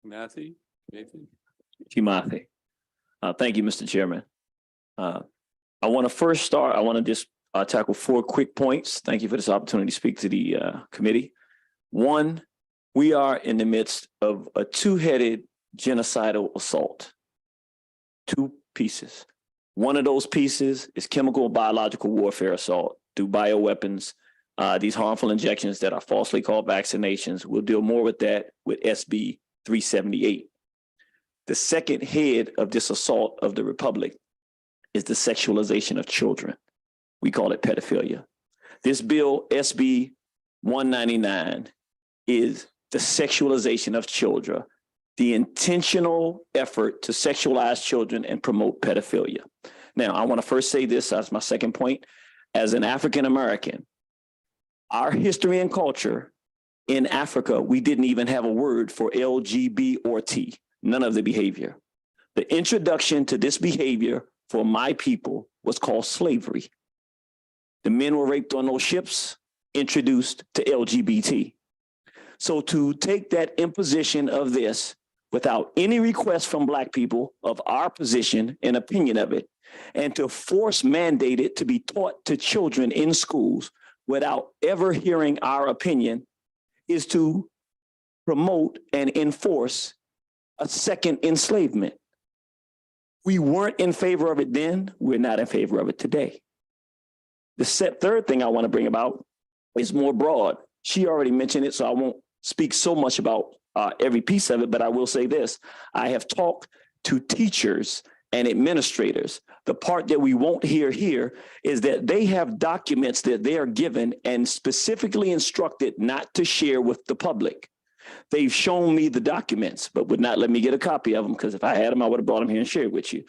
Matthew? Nathan? Chimathi. Thank you, Mr. Chairman. I want to first start, I want to just tackle 4 quick points. Thank you for this opportunity to speak to the committee. 1, we are in the midst of a 2-headed genocidal assault. 2 pieces. One of those pieces is chemical and biological warfare assault through bioweapons, these harmful injections that are falsely called vaccinations. We'll deal more with that with SB 378. The second head of this assault of the Republic is the sexualization of children. We call it pedophilia. This bill, SB 199, is the sexualization of children, the intentional effort to sexualize children and promote pedophilia. Now, I want to first say this as my second point. As an African American, our history and culture in Africa, we didn't even have a word for LGB or T, none of the behavior. The introduction to this behavior for my people was called slavery. The men were raped on those ships, introduced to LGBT. So to take that imposition of this without any request from Black people of our position and opinion of it, and to force mandate it to be taught to children in schools without ever hearing our opinion is to promote and enforce a second enslavement. We weren't in favor of it then, we're not in favor of it today. The third thing I want to bring about is more broad. She already mentioned it, so I won't speak so much about every piece of it, but I will say this. I have talked to teachers and administrators. The part that we won't hear here is that they have documents that they are given and specifically instructed not to share with the public. They've shown me the documents, but would not let me get a copy of them, because if I had them, I would have brought them here and shared with you.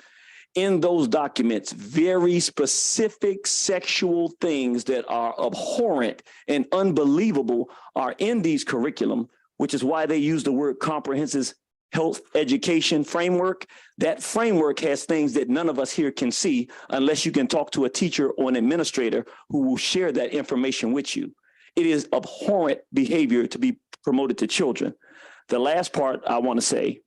In those documents, very specific sexual things that are abhorrent and unbelievable are in these curriculum, which is why they use the word comprehensive health education framework. That framework has things that none of us here can see unless you can talk to a teacher or an administrator who will share that information with you. It is abhorrent behavior to be promoted to children. The last part I want to say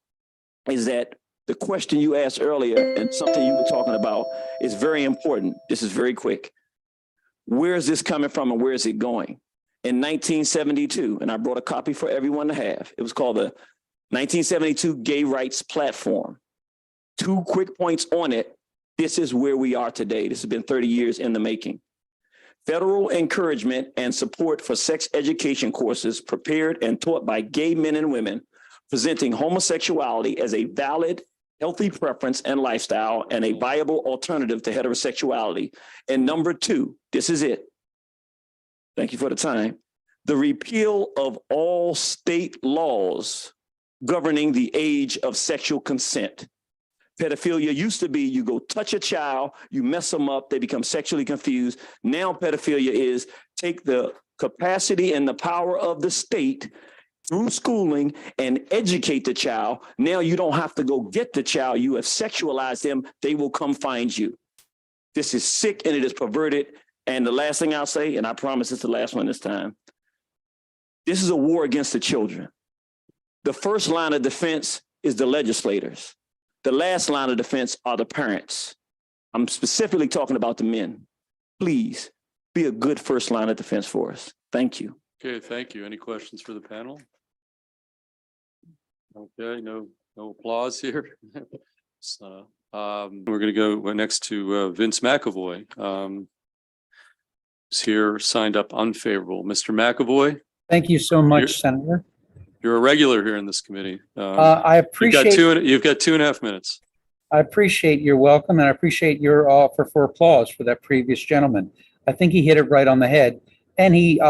is that the question you asked earlier and something you were talking about is very important. This is very quick. Where is this coming from and where is it going? In 1972, and I brought a copy for everyone to have, it was called the 1972 Gay Rights Platform. 2 quick points on it. This is where we are today. This has been 30 years in the making. Federal encouragement and support for sex education courses prepared and taught by gay men and women, presenting homosexuality as a valid, healthy preference and lifestyle and a viable alternative to heterosexuality. And number 2, this is it. Thank you for the time. The repeal of all state laws governing the age of sexual consent. Pedophilia used to be you go touch a child, you mess them up, they become sexually confused. Now pedophilia is take the capacity and the power of the state through schooling and educate the child. Now you don't have to go get the child. You have sexualized them. They will come find you. This is sick and it is perverted. And the last thing I'll say, and I promise it's the last one this time, this is a war against the children. The first line of defense is the legislators. The last line of defense are the parents. I'm specifically talking about the men. Please be a good first line of defense for us. Thank you. Okay, thank you. Any questions for the panel? Okay, no applause here. So, we're going to go next to Vince McAvoy. Is here signed up unfavorable. Mr. McAvoy. Thank you so much, Senator. You're a regular here in this committee. I appreciate you've got 2.5 minutes. I appreciate your welcome, and I appreciate your offer for applause for that previous gentleman. I think he hit it right on the head, and he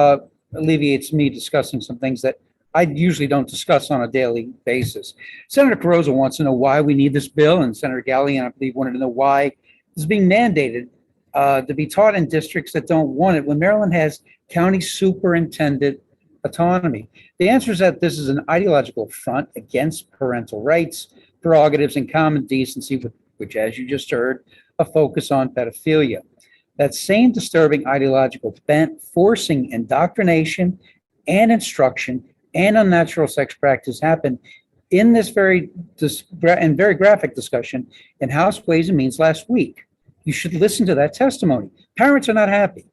alleviates me discussing some things that I usually don't discuss on a daily basis. Senator Carozza wants to know why we need this bill, and Senator Gallian, I believe, wanted to know why it's being mandated to be taught in districts that don't want it when Maryland has county superintendent autonomy. The answer is that this is an ideological front against parental rights, prerogatives, and common decency, which, as you just heard, a focus on pedophilia. That same disturbing ideological bent forcing indoctrination and instruction and unnatural sex practice happen in this very graphic discussion in House Ways and Means last week. You should listen to that testimony. Parents are not happy.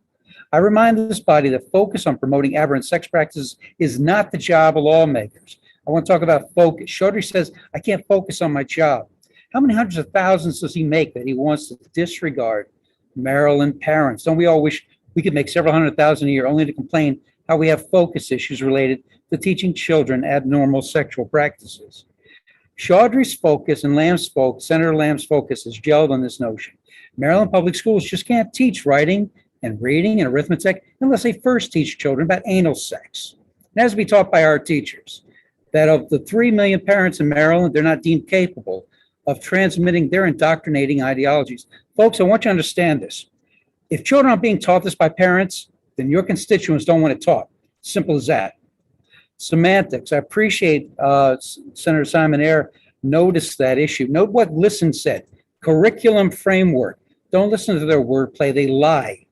I remind this body that focus on promoting aberrant sex practices is not the job of lawmakers. I want to talk about focus. Chaudhry says, I can't focus on my job. How many hundreds of thousands does he make that he wants to disregard Maryland parents? Don't we all wish we could make several $100,000 a year only to complain how we have focus issues related to teaching children abnormal sexual practices? Chaudhry's focus and Senator Lamb's focus is gelled on this notion. Maryland public schools just can't teach writing and reading and arithmetic unless they first teach children about anal sex. It has to be taught by our teachers that of the 3 million parents in Maryland, they're not deemed capable of transmitting their indoctrinating ideologies. Folks, I want you to understand this. If children aren't being taught this by parents, then your constituents don't want it taught. Simple as that. Semantics. I appreciate Senator Simon Ayer noticed that issue. Note what Listen said. Curriculum framework. Don't listen to their wordplay. They lie.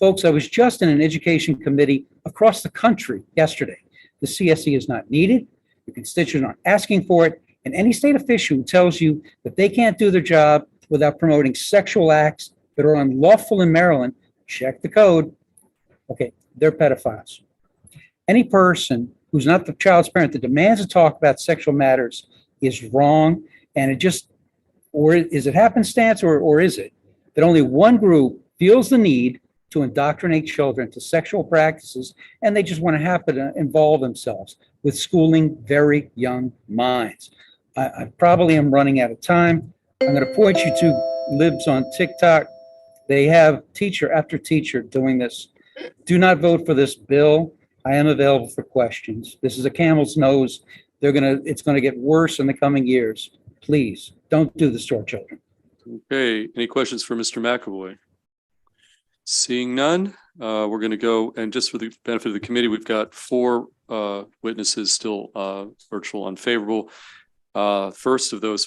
Folks, I was just in an education committee across the country yesterday. The CSE is not needed. The constituents aren't asking for it. And any state official who tells you that they can't do their job without promoting sexual acts that are unlawful in Maryland, check the code. Okay, they're pedophiles. Any person who's not the child's parent that demands to talk about sexual matters is wrong. And it just, or is it happenstance or is it that only one group feels the need to indoctrinate children to sexual practices and they just want to happen to involve themselves with schooling very young minds? I probably am running out of time. I'm going to point you to Libs on TikTok. They have teacher after teacher doing this. Do not vote for this bill. I am available for questions. This is a camel's nose. It's going to get worse in the coming years. Please don't do this to our children. Okay, any questions for Mr. McAvoy? Seeing none, we're going to go, and just for the benefit of the committee, we've got 4 witnesses still virtual unfavorable. First of those